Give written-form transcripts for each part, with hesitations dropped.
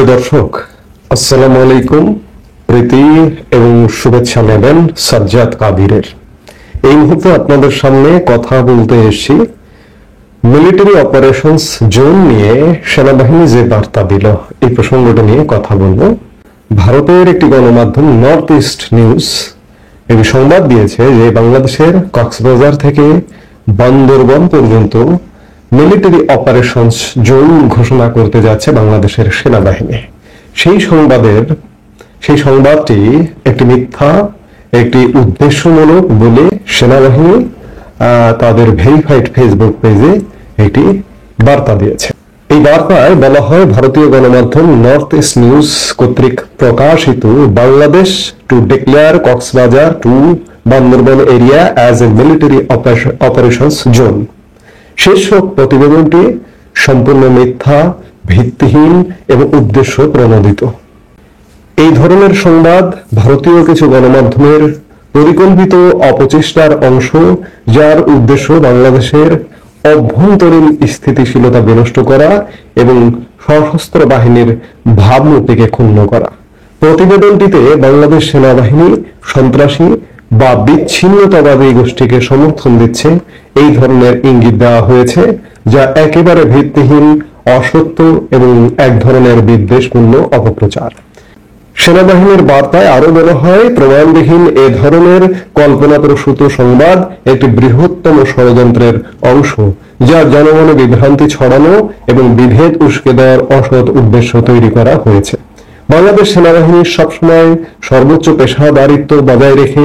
প্রিয় দর্শক, আসসালামু আলাইকুম। প্রীতি এবং শুভেচ্ছা নেবেন সাজ্জাদ কাদিরের। এই মুহূর্তে আপনাদের সামনে কথা বলতে এসেছি মিলিটারি অপারেশনস জোন নিয়ে সেনাবাহিনী যে বার্তা দিল, এই প্রসঙ্গটা নিয়ে কথা বলবো। ভারতের একটি গণমাধ্যম নর্থ ইস্ট নিউজ একটি সংবাদ দিয়েছে যে বাংলাদেশের কক্সবাজার থেকে বান্দরবান পর্যন্ত মিলিটারি অপারেশনস জোন ঘোষণা করতে যাচ্ছে বাংলাদেশের সেনাবাহিনী। সেই সংবাদটি একটি মিথ্যা, একটি উদ্দেশ্যমূলক বলে সেনাবাহিনী তাদের ভেরিফাইড ফেসবুক পেজে একটি বার্তা দিয়েছে। এই বার্তায় বলা হয়, ভারতীয় গণমাধ্যম নর্থ ইস্ট নিউজ কর্তৃক প্রকাশিত Bangladesh to declare Cox's Bazar to Bandarban area as a military operations zone শীর্ষক প্রতিবেদনটি সম্পূর্ণ মিথ্যা, ভিত্তিহীন এবং উদ্দেশ্য প্রণোদিত। এই ধরনের সংবাদ ভারতীয় কিছু গণমাধ্যমের পরিকল্পিত অপচেষ্টার অংশ, যার উদ্দেশ্য বাংলাদেশের অভ্যন্তরীণ স্থিতিশীলতা বিনষ্ট করা এবং সশস্ত্র বাহিনীর ভাবমূর্তিকে ক্ষুণ্ণ করা। প্রতিবেদনটিতে বাংলাদেশ সেনাবাহিনী সন্ত্রাসী বা বিচ্ছিন্নতাবাদী গোষ্ঠীকে সমর্থন দিচ্ছে এই ধরনের ইঙ্গিত দেওয়া হয়েছে, যা একেবারে ভিত্তিহীন, অসত্য এবং এক ধরনের বিদ্বেষপূর্ণ অপপ্রচার। সেনাবাহিনীর বার্তায় আরো বলা হয়, প্রমাণবিহীন এ ধরনের কল্পনাপ্রসূত সংবাদ একটি বৃহত্তম ষড়যন্ত্রের অংশ, যা জনমনে বিভ্রান্তি ছড়ানো এবং বিভেদ উস্কে দেওয়ার অসৎ উদ্দেশ্য তৈরি করা হয়েছে। বাংলাদেশ সেনাবাহিনী সবসময় সর্বোচ্চ পেশাদারিত্ব বজায় রেখে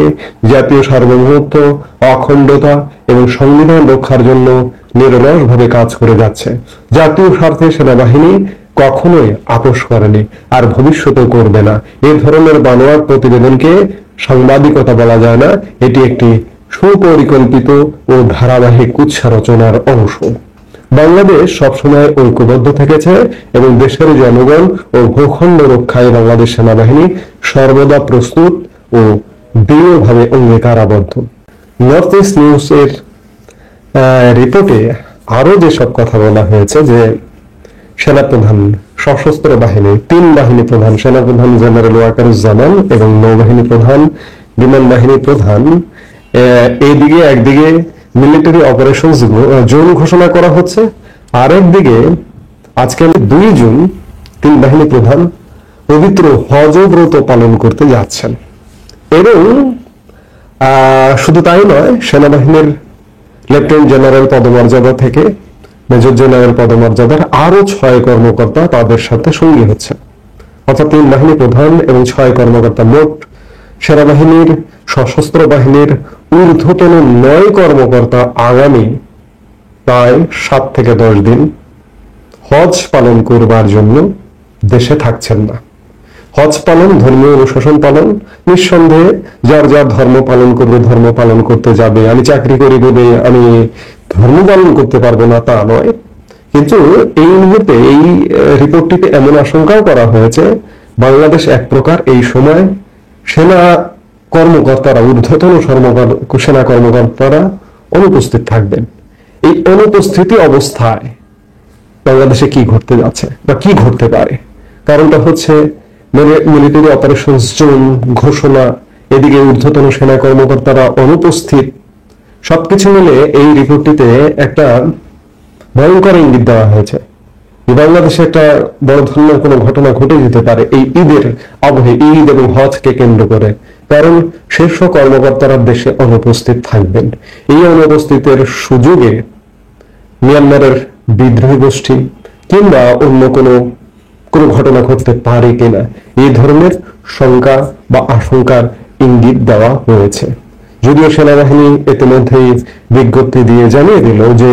জাতীয় সার্বভৌমত্ব, অখণ্ডতা এবং সংবিধান রক্ষার জন্য নিরলসভাবে কাজ করে যাচ্ছে। জাতীয় স্বার্থে সেনাবাহিনী কখনোই আপোষ করেনি, আর ভবিষ্যতেও করবে না। এই ধরনের বানোয়াট প্রতিবেদনকে সাংবাদিকতা বলা যায় না, এটি একটি সুপরিকল্পিত ও ধারাবাহিক কুৎসা রচনার অংশ। বাংলাদেশ সবসময় ঐক্যবদ্ধ থেকেছে এবং দেশের জনগণ ও ভূখণ্ড রক্ষায় বাংলাদেশ সেনাবাহিনী সর্বদা প্রস্তুত ও দৃঢ়ভাবে অঙ্গীকারাবদ্ধ। নর্থ ইস্ট নিউজ এর রিপোর্টে আরো যেসব কথা বলা হয়েছে যে সেনাপ্রধান, সশস্ত্র বাহিনী, তিন বাহিনী প্রধান, সেনাপ্রধান জেনারেল ওয়াকারুজ্জামান এবং নৌবাহিনী প্রধান, বিমান বাহিনী প্রধান, এইদিকে একদিকে মিলিটারি অপারেশনস জোন ঘোষণা করা হচ্ছে, আর একদিকে আজকে 2 জুন তিন বাহিনী প্রধান পবিত্র হজ ব্রত পালন করতে যাচ্ছেন। এবং শুধু তাই নয়, সেনাবাহিনীর লেফটেন্যান্ট জেনারেল পদমর্যাদা থেকে মেজর জেনারেল পদমর্যাদার আরো 6 কর্মকর্তা তাদের সাথে সঙ্গী হচ্ছে। অর্থাৎ 3 বাহিনী প্রধান এবং 6 কর্মকর্তা, মোট সেনাবাহিনীর সশস্ত্র বাহিনীর ঊর্ধ্বতন 9 কর্মকর্তা আগামী প্রায় 7 থেকে 10 দিন হজ পালন করবার জন্য দেশে থাকছেন না। হজ পালন, ধর্মীয় অনুশাসন পালন, নিঃসন্দেহে যার যার ধর্ম পালন করবে, ধর্ম পালন করতে যাবে। আমি চাকরি করি বলে আমি ধর্ম পালন করতে পারবো না তা নয়, কিন্তু এই মুহূর্তে এই রিপোর্টটিতে এমন আশঙ্কাও করা হয়েছে বাংলাদেশ এক প্রকার এই সময় সেনা কর্মকর্তারা, ঊর্ধ্বতন সেনা কর্মকর্তারা অনুপস্থিত থাকবেন। এই অনুপস্থিতি অবস্থায় বাংলাদেশে কি ঘটতে যাচ্ছে বা কি ঘটতে পারে, কারণটা হচ্ছে মিলিটারি অপারেশনস জোন ঘোষণা, এদিকে ঊর্ধ্বতন সেনা কর্মকর্তারা অনুপস্থিত। সবকিছু মিলে এই রিপোর্টটিতে একটা ভয়ঙ্কর ইঙ্গিত দেওয়া হয়েছে বাংলাদেশে একটা বড় ধরনের কোনো ঘটনা ঘটে যেতে পারে এই ঈদের আবহে, ঈদ এবং হজকে কেন্দ্র করে। কারণ শীর্ষ কর্মকর্তারা দেশে অনুপস্থিত থাকবেন। এই অনুপস্থিতির সুযোগে মিয়ানমারের বিদ্রোহী গোষ্ঠী কিংবা অন্য কোনো ঘটনা ঘটতে পারে কিনা, এই ধরনের শঙ্কা বা আশঙ্কার ইঙ্গিত দেওয়া হয়েছে। যদিও সেনাবাহিনী ইতিমধ্যেই বিজ্ঞপ্তি দিয়ে জানিয়ে দিল যে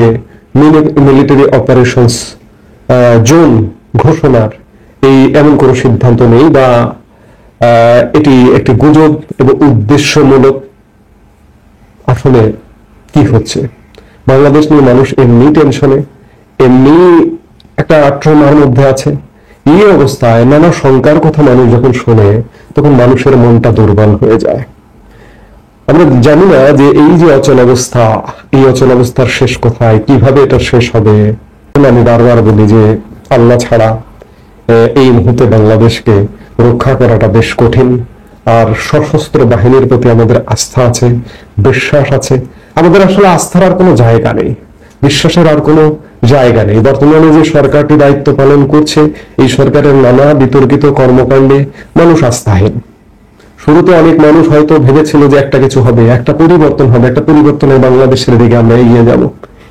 মিলিটারি অপারেশনস জোন ঘোষণার এমন কোনো সিদ্ধান্ত নেই, বা এটি একটি গুজব এবং উদ্দেশ্যমূলক। আসলে কি হচ্ছে, বাংলাদেশ নিয়ে মানুষ এমনি টেনশনে, এমনি একটা ট্রমার মধ্যে আছে। এই অবস্থায় নানা শঙ্কার কথা মানুষ যখন শোনে, তখন মানুষের মনটা দুর্বল হয়ে যায়। আমরা জানি না যে এই যে অচল অবস্থা, এই অচল অবস্থার শেষ কোথায়, কিভাবে এটা শেষ হবে। আমি বারবার বলি যে আল্লাহ ছাড়া এই মুহূর্তে বাংলাদেশকে রক্ষা করাটা বেশ কঠিন। আর সশস্ত্র বাহিনীর প্রতি আমাদের আস্থা আছে, বিশ্বাস আছে। আমাদের আসলে আস্থার আর কোনো জায়গা নেই, বিশ্বাসের আর কোনো জায়গা নেই। বর্তমানে যে সরকারটি দায়িত্ব পালন করছে, এই সরকারের নানা বিতর্কিত কর্মকাণ্ডে মানুষ আস্থাহীন। শুরুতে অনেক মানুষ হয়তো ভেবেছিল যে একটা কিছু হবে, একটা পরিবর্তন হবে, একটা পরিবর্তনে বাংলাদেশের দিকে আমরা এগিয়ে যাব,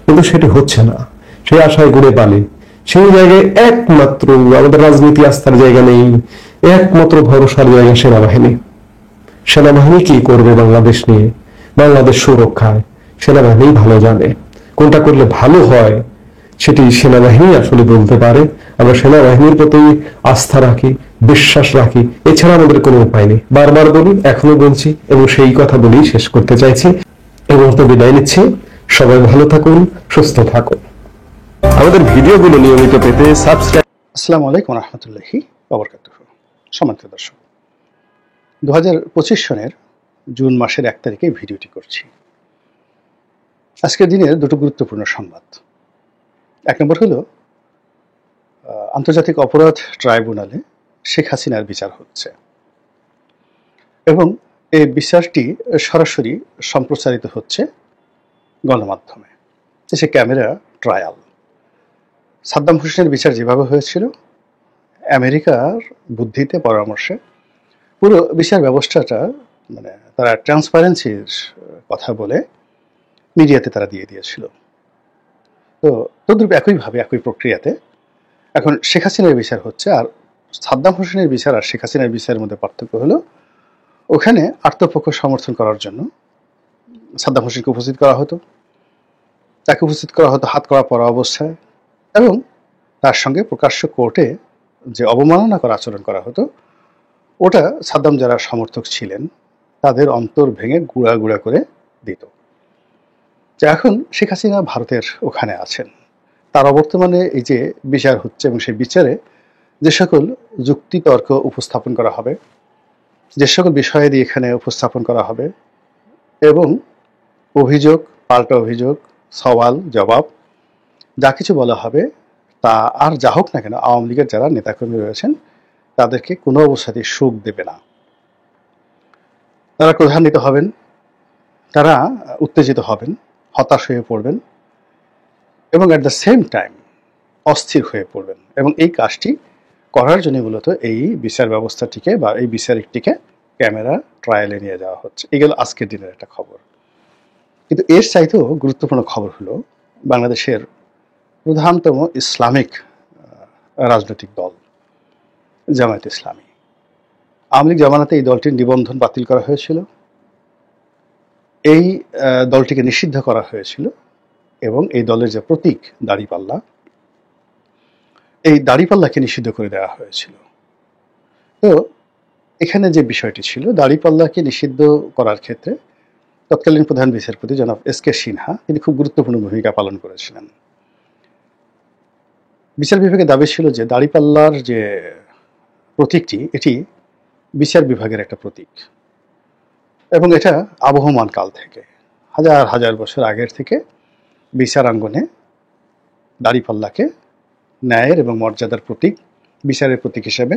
কিন্তু সেটি হচ্ছে না। সেই আশায় ঘুরে পালে সেই জায়গায় একমাত্র আমাদের রাজনীতি আস্থার জায়গা নেই, একমাত্র ভরসার জায়গা সেনাবাহিনী। সেনাবাহিনী কি করবে বাংলাদেশ নিয়ে, বাংলাদেশ সুরক্ষায়? সেনাবাহিনী ভালো জানে কোনটা করলে ভালো হয়, সেটি সেনাবাহিনী আসলে বলতে পারে। আমরা সেনাবাহিনীর প্রতি আস্থা রাখি, বিশ্বাস রাখি, এছাড়া আমাদের কোনো উপায় নেই। বারবার বলি, এখনো বলছি, এবং সেই কথা বলেই শেষ করতে চাইছি। এই মুহূর্তে বিদায় নিচ্ছি। সবাই ভালো থাকুন, সুস্থ থাকুন। আমাদের ভিডিওগুলো নিয়মিত পেতে সাবস্ক্রাইব। আসসালামু আলাইকুম রহমতুল্লাহি ওয়াবারাকাতুহু। সম্মানিত দর্শক, 2025 সনের জুন মাসের 1 তারিখে ভিডিওটি করছি। আজকের দিনের দুটো গুরুত্বপূর্ণ সংবাদ। এক নম্বর হলো আন্তর্জাতিক অপরাধ ট্রাইব্যুনালে শেখ হাসিনার বিচার হচ্ছে এবং এই বিচারটি সরাসরি সম্প্রচারিত হচ্ছে গণমাধ্যমে। সে ক্যামেরা ট্রায়াল। সাদ্দাম হোসেনের বিচার যেভাবে হয়েছিল, আমেরিকার বুদ্ধিতে পরামর্শে পুরো বিচার ব্যবস্থাটা তারা ট্রান্সপারেন্সির কথা বলে মিডিয়াতে তারা দিয়ে দিয়েছিল। তো তদ্রূপ একইভাবে একই প্রক্রিয়াতে এখন শেখ হাসিনার বিচার হচ্ছে। আর সাদ্দাম হোসেনের বিচার আর শেখ হাসিনার বিচারের মধ্যে পার্থক্য হলো, ওখানে আত্মপক্ষ সমর্থন করার জন্য সাদ্দাম হোসেনকে উপস্থিত করা হতো, তাকে উপস্থিত করা হতো হাত করা পরা অবস্থায়, এবং তার সঙ্গে প্রকাশ্য কোর্টে যে অবমাননা করা আচরণ করা হতো, ওটা সাদ্দাম যারা সমর্থক ছিলেন তাদের অন্তর ভেঙে গুঁড়া গুঁড়া করে দিত। যে এখন শেখ হাসিনা ভারতের ওখানে আছেন, তার অবর্তমানে এই যে বিচার হচ্ছে এবং সেই বিচারে যে সকল যুক্তি তর্ক উপস্থাপন করা হবে, যে সকল বিষয়াদি এখানে উপস্থাপন করা হবে, এবং অভিযোগ পাল্টা অভিযোগ, সওয়াল জবাব যা কিছু বলা হবে, তা আর যা হোক না কেন আওয়ামী লীগের যারা নেতাকর্মী রয়েছেন তাদেরকে কোনো অবস্থাতেই সুখ দেবে না। তারা ক্রোধান্বিত হবেন, তারা উত্তেজিত হবেন, হতাশ হয়ে পড়বেন, এবং অ্যাট দ্য সেম টাইম অস্থির হয়ে পড়বেন। এবং এই কাজটি করার জন্য মূলত এই বিচার ব্যবস্থাটিকে বা এই বিচারিকটিকে ক্যামেরা ট্রায়ালে নিয়ে যাওয়া হচ্ছে। এগুলো আজকের দিনের একটা খবর। কিন্তু এর চাইতেও গুরুত্বপূর্ণ খবর হলো, বাংলাদেশের প্রধানতম ইসলামিক রাজনৈতিক দল জামায়াত ইসলামী, আওয়ামী লীগ জামানাতে এই দলটির নিবন্ধন বাতিল করা হয়েছিল, এই দলটিকে নিষিদ্ধ করা হয়েছিল, এবং এই দলের যে প্রতীক দাড়িপাল্লা, এই দাড়িপাল্লাকে নিষিদ্ধ করে দেওয়া হয়েছিল। তো এখানে যে বিষয়টি ছিল, দাড়িপাল্লাকে নিষিদ্ধ করার ক্ষেত্রে তৎকালীন প্রধান বিচারপতি জনাব এস.কে. সিনহা তিনি খুব গুরুত্বপূর্ণ ভূমিকা পালন করেছিলেন। বিচার বিভাগের দাবি ছিল যে দাড়িপাল্লার যে প্রতীকটি, এটি বিচার বিভাগের একটা প্রতীক, এবং এটা আবহমান কাল থেকে, হাজার হাজার বছর আগের থেকে বিচারাঙ্গনে দাড়িপাল্লাকে ন্যায়ের এবং মর্যাদার প্রতীক, বিচারের প্রতীক হিসেবে,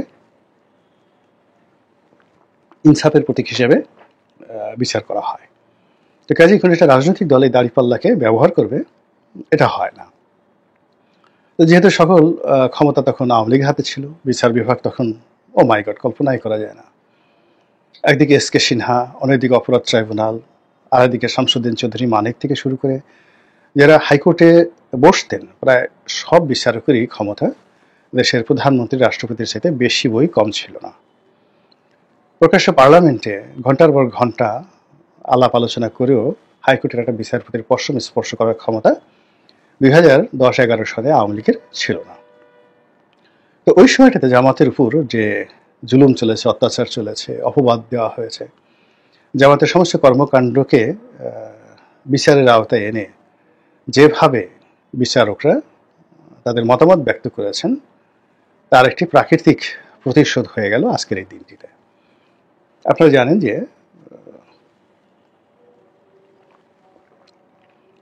ইনসাফের প্রতীক হিসেবে বিচার করা হয়। তো কাজে কোনো একটা রাজনৈতিক দল এই দাড়িপাল্লাকে ব্যবহার করবে, এটা হয় না। তো যেহেতু সকল ক্ষমতা তখন আওয়ামী লীগের হাতে ছিল, বিচার বিভাগ তখন ও মাই গড কল্পনাই করা যায় না। একদিকে এস.কে. সিনহা, অন্যদিকে অপরাধ ট্রাইব্যুনাল, আর একদিকে শামসুদ্দিন চৌধুরী মানিক থেকে শুরু করে যারা হাইকোর্টে বসতেন, প্রায় সব বিচারকেরই ক্ষমতা দেশের প্রধানমন্ত্রী রাষ্ট্রপতির চাইতে বেশি বই কম ছিল না। প্রকাশ্য পার্লামেন্টে ঘন্টার পর ঘন্টা আলাপ আলোচনা করেও হাইকোর্টের একটা বিচারপতির পশম স্পর্শ করার ক্ষমতা 2010-11 সালে আওয়ামী লীগের ছিল না। তো ওই সময়টাতে জামাতের উপর যে জুলুম চলেছে, অত্যাচার চলেছে, অপবাদ দেওয়া হয়েছে, জামাতের সমস্ত কর্মকাণ্ডকে বিচারের আওতায় এনে যেভাবে বিচারকরা তাদের মতামত ব্যক্ত করেছেন, তার একটি প্রাকৃতিক প্রতিশোধ হয়ে গেল আজকের এই দিনটিতে। আপনারা জানেন যে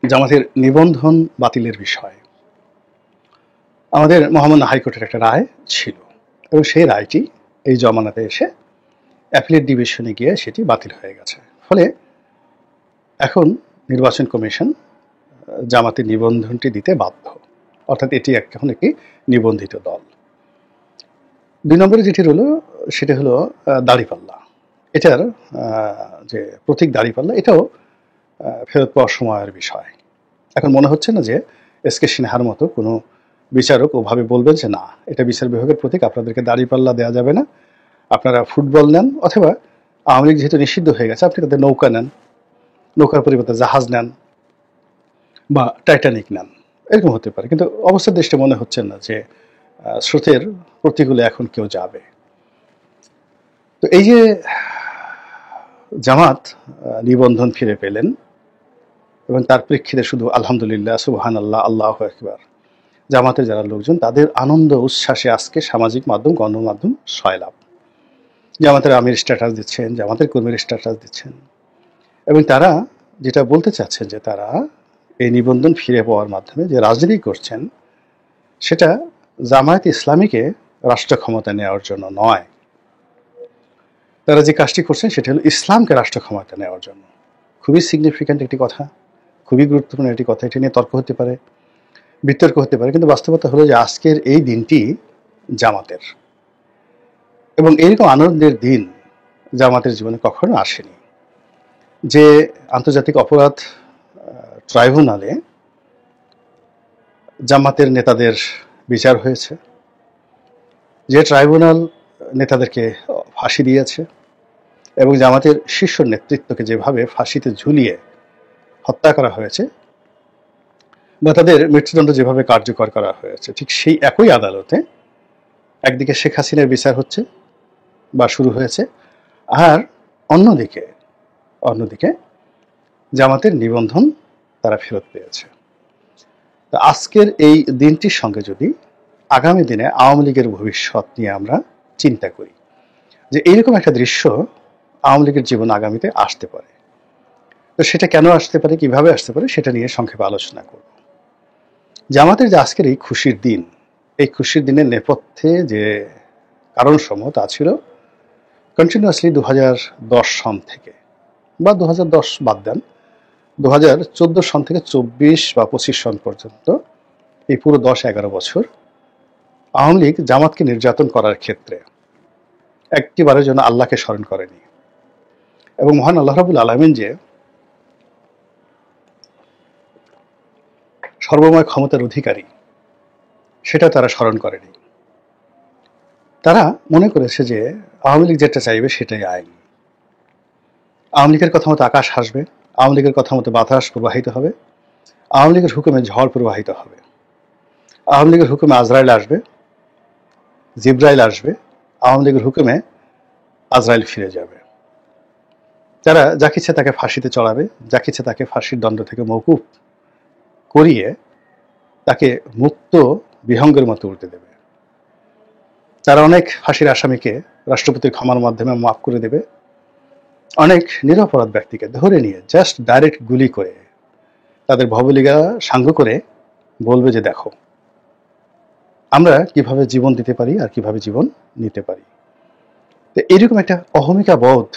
জামাতের নিবন্ধন বাতিলের বিষয় আমাদের মহামান্য হাইকোর্টের একটা রায় ছিল, এবং সেই রায়টি এই জমানাতে এসে অ্যাপিলেট ডিভিশনে গিয়ে সেটি বাতিল হয়ে গেছে। ফলে এখন নির্বাচন কমিশন জামাতের নিবন্ধনটি দিতে বাধ্য, অর্থাৎ এটি এখন একটি নিবন্ধিত দল। 2 নম্বরে যেটি হলো সেটা হলো দাড়িপাল্লা। এটার যে প্রতীক দাড়িপাল্লা, এটাও ফেরত পাওয়ার সময়ের বিষয়। এখন মনে হচ্ছে না যে এস.কে. সিনহার মতো কোনো বিচারক ওভাবে বলবেন যে না, এটা বিচার বিভাগের প্রতীক, আপনাদেরকে দাড়িপাল্লা দেওয়া যাবে না, আপনারা ফুটবল নেন, অথবা আওয়ামী লীগ যেহেতু নিষিদ্ধ হয়ে গেছে আপনি তাদের নৌকা নেন, নৌকার পরিবর্তে জাহাজ নেন বা টাইটানিক নেন, এরকম হতে পারে। কিন্তু অবস্থার দৃষ্টি মনে হচ্ছে না যে স্রোতের প্রতিকূলে এখন কেউ যাবে। তো এই যে জামাত নিবন্ধন ফিরে পেলেন এবং তার প্রেক্ষিতে শুধু আলহামদুলিল্লাহ, সুবহানাল্লাহ, আল্লাহু আকবার, জামাতের যারা লোকজন তাদের আনন্দ উচ্ছ্বাসে আজকে সামাজিক মাধ্যম, গণমাধ্যম সয়লাভ। জামাতের আমির স্ট্যাটাস দিচ্ছেন, জামাতের কর্মীর স্ট্যাটাস দিচ্ছেন, এবং তারা যেটা বলতে চাচ্ছেন যে তারা এই নিবন্ধন ফিরে পাওয়ার মাধ্যমে যে রাজনীতি করছেন সেটা জামায়াত ইসলামীকে রাষ্ট্র ক্ষমতা নেওয়ার জন্য নয়, তারা যে কাজটি করছেন সেটা হলো ইসলামকে রাষ্ট্র ক্ষমতা নেওয়ার জন্য। খুবই সিগনিফিক্যান্ট একটি কথা, খুবই গুরুত্বপূর্ণ একটি কথা। এটি নিয়ে তর্ক হতে পারে, বিতর্ক হতে পারে, কিন্তু বাস্তবতা হলো যে আজকের এই দিনটি জামাতের, এবং এইরকম আনন্দের দিন জামাতের জীবনে কখনো আসেনি। যে আন্তর্জাতিক অপরাধ ট্রাইব্যুনালে জামাতের নেতাদের বিচার হয়েছে, যে ট্রাইব্যুনাল নেতাদেরকে ফাঁসি দিয়েছে এবং জামাতের শীর্ষ নেতৃত্বকে যেভাবে ফাঁসিতে ঝুলিয়ে হত্যা করা হয়েছে বা তাদের মৃত্যুদণ্ড যেভাবে কার্যকর করা হয়েছে, ঠিক সেই একই আদালতে একদিকে শেখ হাসিনার বিচার হচ্ছে বা শুরু হয়েছে, আর অন্যদিকে জামাতের নিবন্ধন তারা ফেরত পেয়েছে। তো আজকের এই দিনটির সঙ্গে যদি আগামী দিনে আওয়ামী লীগের ভবিষ্যৎ নিয়ে আমরা চিন্তা করি যে এইরকম একটা দৃশ্য আওয়ামী লীগের জীবন আগামীতে আসতে পারে, তো সেটা কেন আসতে পারে, কিভাবে আসতে পারে, সেটা নিয়ে সংক্ষেপে আলোচনা করব। জামাতের যে আজকের এই খুশির দিন, এই খুশির দিনের নেপথ্যে যে কারণসমূহ তা ছিল কন্টিনিউয়াসলি 2010 সন থেকে, বা 2010 বাদ দেন, 2014 সন থেকে 24 বা 25 সন পর্যন্ত এই পুরো 10-11 বছর আওয়ামী লীগ জামাতকে নির্যাতন করার ক্ষেত্রে একটিবারের জন্য আল্লাহকে স্মরণ করেনি, এবং মহান আল্লাহ রাব্বুল আলামিন যে সর্বময় ক্ষমতার অধিকারী সেটা তারা স্মরণ করেনি। তারা মনে করেছে যে আওয়ামী লীগ যেটা চাইবে সেটাই আইন, আওয়ামী লীগের কথা মতো আকাশ হাসবে, আওয়ামী লীগের কথা মতো বাতাস প্রবাহিত হবে, আওয়ামী লীগের হুকুমে ঝড় প্রবাহিত হবে, আওয়ামী লীগের হুকুমে আজরাইল আসবে, জিব্রাইল আসবে, আওয়ামী লীগের হুকুমে আজরাইল ফিরে যাবে। তারা যাকে ইচ্ছে তাকে ফাঁসিতে চড়াবে, যাকে ইচ্ছে তাকে ফাঁসির দণ্ড থেকে মওকুফ করিয়ে তাকে মুক্ত বিহঙ্গের মতো উঠতে দেবে। তারা অনেক ফাঁসির আসামিকে রাষ্ট্রপতির ক্ষমার মাধ্যমে মাফ করে দেবে, অনেক নিরপরাধ ব্যক্তিকে ধরে নিয়ে জাস্ট ডাইরেক্ট গুলি করে তাদের ভবলীলা সাঙ্গ করে বলবে যে দেখো আমরা কিভাবে জীবন দিতে পারি আর কিভাবে জীবন নিতে পারি। তো এরকম একটা অহমিকা বোধ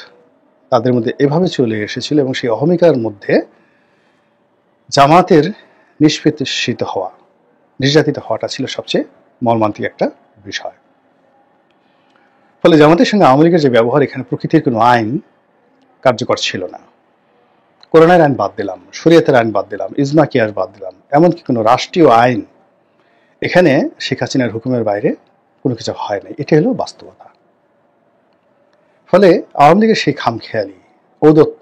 তাদের মধ্যে এভাবে চলে এসেছিল, এবং সেই অহমিকার মধ্যে জামাতের নিষ্পেষিত হওয়া, নির্যাতিত হওয়াটা ছিল সবচেয়ে মর্মান্তিক একটা বিষয়। ফলে জামাতের সঙ্গে আওয়ামী লীগের যে ব্যবহার, এখানে প্রকৃতির কোনো আইন কার্যকর ছিল না। কোরআনের আইন বাদ দিলাম, শরীয়তের আইন বাদ দিলাম, ইজমা কিয়াস বাদ দিলাম, এমনকি কোনো রাষ্ট্রীয় আইন এখানে শেখ হাসিনার হুকুমের বাইরে কোনো কিছু হয় নাই। এটা হলো বাস্তবতা। ফলে আওয়ামী লীগের সেই খামখেয়ালি ঔদত্ত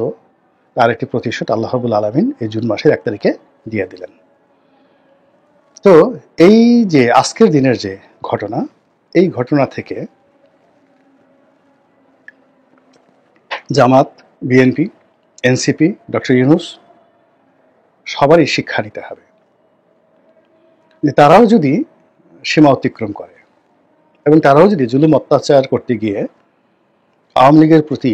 তার একটি প্রতিশোধ আল্লাহ রাব্বুল আলামিন এই জুন মাসের 1 তারিখে দিয়ে দিলেন। তো এই যে আজকের দিনের যে ঘটনা, এই ঘটনা থেকে জামাত, বিএনপি, এনসিপি, ডক্টর ইউনূস সবারই শিক্ষা নিতে হবে যে তারাও যদি সীমা অতিক্রম করে এবং তারাও যদি জুলুম অত্যাচার করতে গিয়ে আওয়ামী লীগের প্রতি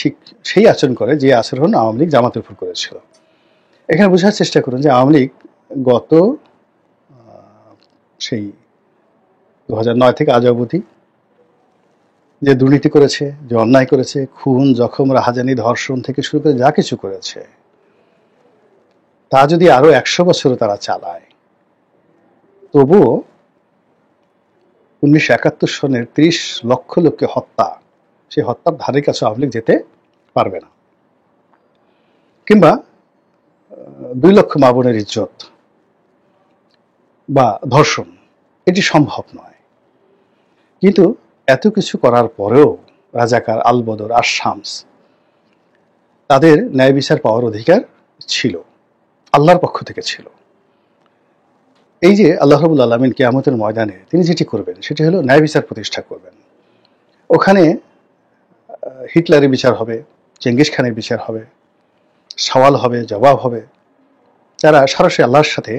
ঠিক সেই আচরণ করে যে আচরণ আওয়ামী লীগ জামাতের উপর করেছিল। এখানে বোঝার চেষ্টা করুন যে আওয়ামী লীগ গত সেই 2009 থেকে আজ অবধি যে দুর্নীতি করেছে, যে অন্যায় করেছে, খুন, জখম, রাহাজানি, ধর্ষণ থেকে শুরু করে যা কিছু করেছে, তা যদি আরো 100 বছরও তারা চালায়, তবুও 1971 সনের 30 লক্ষ লোককে হত্যা, সেই হত্যার ধারে কাছে আওয়ামী লীগ যেতে পারবে না। কিংবা 2 লক্ষ মা বোনের ইজ্জত বা ধর্ষণ, এটি সম্ভব নয়। কিন্তু এত কিছু করার পরেও রাজাকার, আলবদর আর শামস, তাদের ন্যায় বিচার পাওয়ার অধিকার ছিল, আল্লাহর পক্ষ থেকে ছিল। এই যে আল্লাহ রাব্বুল আলামিন কিয়ামতের ময়দানে তিনি যেটি করবেন সেটি হলো ন্যায় বিচার প্রতিষ্ঠা করবেন। ওখানে হিটলারের বিচার হবে, চেঙ্গিস খানের বিচার হবে, সওয়াল হবে, জবাব হবে, যারা সরাসরি আল্লাহর সাথে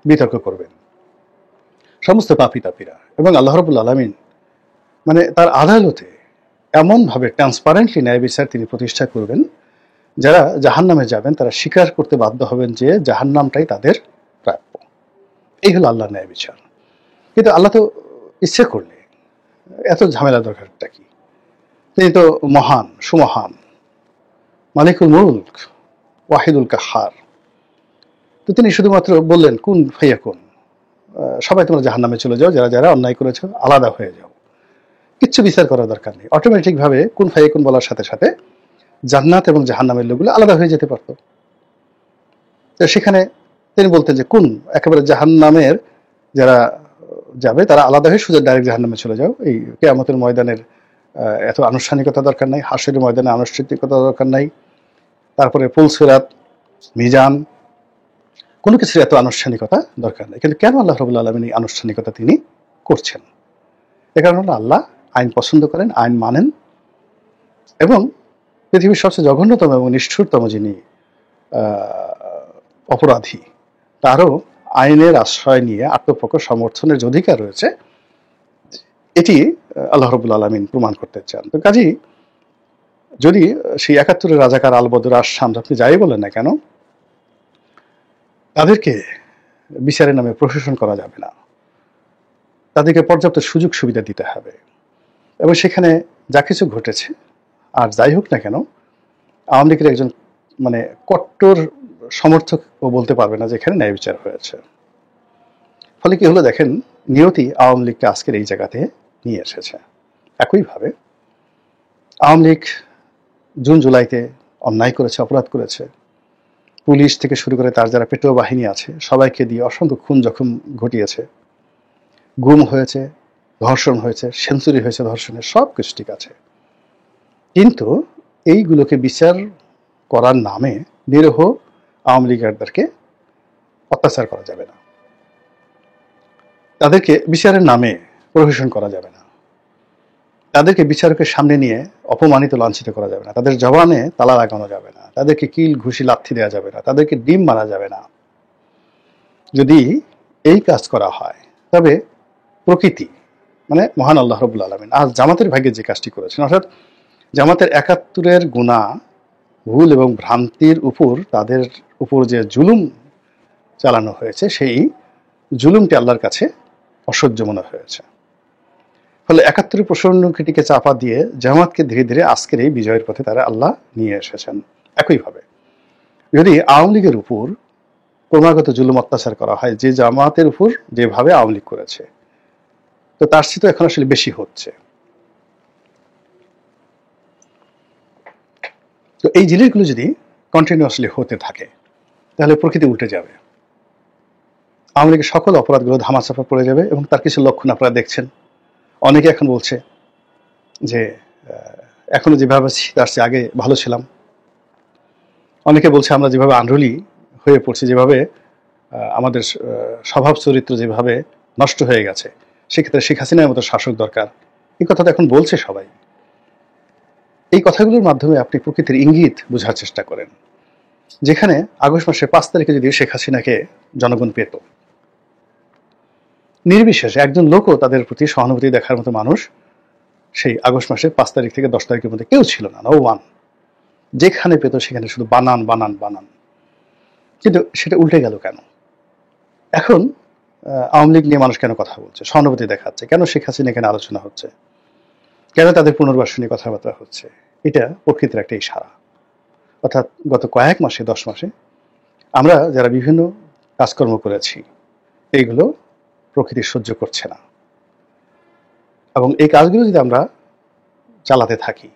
বিতর্ক করবেন, সমস্ত পাপী তাপীরা। এবং আল্লাহ রাব্বুল আলামিন মানে তার আদালতে এমনভাবে ট্রান্সপারেন্টলি ন্যায় বিচার তিনি প্রতিষ্ঠা করবেন, যারা জাহান্নামে যাবেন তারা স্বীকার করতে বাধ্য হবেন যে জাহান্নামটাই তাদের প্রাপ্য। এই হলো আল্লাহর ন্যায় বিচার। কিন্তু আল্লাহ তো ইচ্ছে করলে এত ঝামেলা দরকারটা কি? তিনি তো মহান, সুমহান, মালিকুল মুলক, ওয়াহিদুল কাহ্হার। তো তিনি শুধুমাত্র বললেন কুন ফায়াকুন, সবাই তোমরা জাহান্নামে চলে যাও, যারা যারা অন্যায় করেছো আলাদা হয়ে যাও, কিচ্ছু বিচার করার দরকার নেই। অটোমেটিক ভাবে কুন ফায়াকুন বলার সাথে সাথে জান্নাত এবং জাহান্নামের লোকগুলো আলাদা হয়ে যেতে পারতো। তো সেখানে তিনি বলতেন যে কুন, একেবারে জাহান্নামের যারা যাবে তারা আলাদা হয়ে সোজা ডাইরেক্ট জাহান্নামে চলে যাও। এই কিয়ামতের ময়দানের এত আনুষ্ঠানিকতা দরকার নাই, হাসরের ময়দানে আনুষ্ঠানিকতা দরকার নাই, তারপরে পুলসিরাত, মিজান, কোনো কিছুর এত আনুষ্ঠানিকতা দরকার নেই। কিন্তু কেন আল্লাহ রাব্বুল আলামিন এই আনুষ্ঠানিকতা তিনি করছেন? এ কারণে হলো আল্লাহ আইন পছন্দ করেন, আইন মানেন, এবং পৃথিবীর সবচেয়ে জঘন্যতম এবং নিষ্ঠুরতম যিনি অপরাধী, তারও আইনের আশ্রয় নিয়ে আত্মপক্ষ সমর্থনের যে অধিকার রয়েছে, এটি আল্লাহ রাব্বুল আলামিন প্রমাণ করতে চান। তো কাজেই যদি সেই 71-এর রাজাকার, আলবদর আর শামস আপনি যাই বলেন না কেন, তাদেরকে বিচারের নামে প্রশাসন করা যাবে না, তাদেরকে পর্যাপ্ত সুযোগ সুবিধা দিতে হবে। এবং সেখানে যা কিছু ঘটেছে, আর যাই হোক না কেন, আওয়ামী লীগের একজন মানে কট্টর সমর্থক ও বলতে পারবে না যে এখানে ন্যায় বিচার হয়েছে। ফলে কি হলো দেখেন, নিয়তি আওয়ামী লীগকে আজকের এই জায়গাতে নিয়ে এসেছে। একইভাবে আওয়ামী লীগ জুন জুলাইতে অন্যায় করেছে, অপরাধ করেছে, পুলিশ থেকে শুরু করে তার যারা পেটোয়া বাহিনী আছে সবাইকে দিয়ে অসংখ্য খুন জখম ঘটিয়েছে, গুম হয়েছে, ধর্ষণ হয়েছে, সেঞ্চুরি হয়েছে ধর্ষণের, সব কিছু ঠিক আছে। কিন্তু এইগুলোকে বিচার করার নামে নিরীহ আওয়ামী লীগারদেরকে অত্যাচার করা যাবে না, তাদেরকে বিচারের নামে প্রহসন করা যাবে না, তাদেরকে বিচারকের সামনে নিয়ে অপমানিত, লাঞ্ছিত করা যাবে না, তাদের জবানে তালা লাগানো যাবে না, তাদেরকে কিল ঘুষি লাথি দেওয়া যাবে না, তাদেরকে ডিম মারা যাবে না। যদি এই কাজ করা হয় তবে প্রকৃতি মানে মহান আল্লাহ রাব্বুল আলামিন আজ জামাতের ভাগ্যে যে কাজটি করেছেন, অর্থাৎ জামাতের 71-এর গুনাহ, ভুল এবং ভ্রান্তির উপর তাদের উপর যে জুলুম চালানো হয়েছে, সেই জুলুমটি আল্লাহর কাছে অসহ্য মনে হয়েছে। ফলে 71-এর প্রসন্নটিকে চাপা দিয়ে জামাতকে ধীরে ধীরে আজকের এই বিজয়ের পথে তারা আল্লাহ নিয়ে এসেছেন। একইভাবে যদি আওয়ামী লীগের উপর ক্রমাগত জুলুম অত্যাচার করা হয়, যে জামাতের উপর যেভাবে আওয়ামী লীগ করেছে, তো তার চেয়ে তো এখন আসলে বেশি হচ্ছে। তো এই জিনিসগুলো যদি কন্টিনিউয়াসলি হতে থাকে তাহলে প্রকৃতি উল্টে যাবে, আওয়ামী লীগের সকল অপরাধগুলো ধামাচাপা পড়ে যাবে। এবং তার কিছু লক্ষণ আপনারা দেখছেন, অনেকে এখন বলছে যে এখনো যেভাবে আছি তার চেয়ে আগে ভালো ছিলাম। অনেকে বলছে আমরা যেভাবে আন্ডলি হয়ে পড়ছি, যেভাবে আমাদের স্বভাব চরিত্র যেভাবে নষ্ট হয়ে গেছে, সেক্ষেত্রে শেখ হাসিনার মতো শাসক দরকার। এই কথাটা এখন বলছে সবাই। এই কথাগুলোর মাধ্যমে আপনি প্রকৃতির ইঙ্গিত বোঝার চেষ্টা করেন। যেখানে আগস্ট মাসের 5 তারিখে যদি শেখ হাসিনাকে জনগণ পেত, নির্বিশেষে একজন লোকও তাদের প্রতি সহানুভূতি দেখার মতো মানুষ সেই আগস্ট মাসের 5 তারিখ থেকে 10 তারিখের মধ্যে কেউ ছিল না, নো ওয়ান। যেখানে পেত সেখানে শুধু বানান বানান বানান। কিন্তু সেটা উল্টে গেল কেন? এখন আওয়ামী লীগ নিয়ে মানুষ কেন কথা বলছে, সহানুভূতি দেখাচ্ছে কেন, শেখ হাসিনা এখানে আলোচনা হচ্ছে কেন তাদের পুনর্বাসন নিয়ে কথাবার্তা হচ্ছে, এটা প্রকৃতির একটা ইশারা। অর্থাৎ গত কয়েক মাসে, 10 মাসে আমরা যারা বিভিন্ন কাজকর্ম করেছি, এইগুলো প্রকৃতি সহ্য করছে না। এবং এই কাজগুলো যদি আমরা চালাতে থাকি,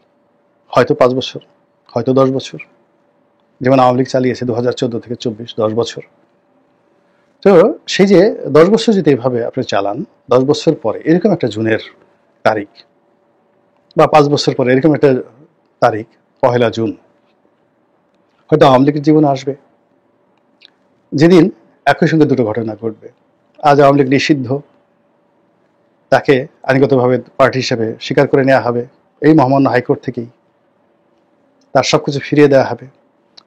হয়তো 5 বছর, হয়তো 10 বছর, যেমন আওয়ামী লীগ চালিয়েছে 2014 থেকে 24, 10 বছর। তো সেই যে 10 বছর যদি এইভাবে আপনি চালান, 10 বছর পরে এরকম একটা জুনের তারিখ, বা 5 বছর পরে এরকম একটা তারিখ, 1 জুন, হয়তো আওয়ামী লীগের জীবনে আসবে, যেদিন একই সঙ্গে দুটো ঘটনা ঘটবে। আজ আওয়ামী লীগ নিষিদ্ধ, তাকে আইনগতভাবে পার্টি হিসেবে স্বীকার করে নেওয়া হবে এই মহামান্য হাইকোর্ট থেকেই, তার সবকিছু ফিরিয়ে দেওয়া হবে।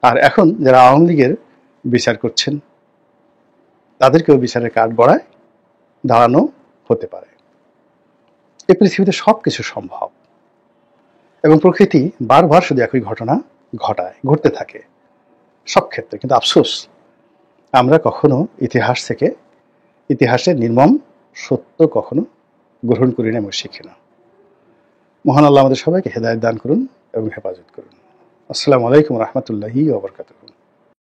আর এখন যারা আওয়ামী লীগের বিচার করছেন, তাদেরকেও বিচারের কাঠ গড়ায় দাঁড়ানো হতে পারে। এই পৃথিবীতে সবকিছু সম্ভব, এবং প্রকৃতি বারবার শুধু একই ঘটনা ঘটতে থাকে সব ক্ষেত্রে। কিন্তু আফসোস, আমরা কখনো ইতিহাস থেকে, ইতিহাসের নির্মম সত্য কখনো গ্রহণ করি না এবং শিখি না। মহান আল্লাহ আমাদের সবাইকে হেদায়েত দান করুন এবং হেফাজত করুন। আসসালামু আলাইকুম রহমতুল্লাহি ওয়া বারাকাতুহু।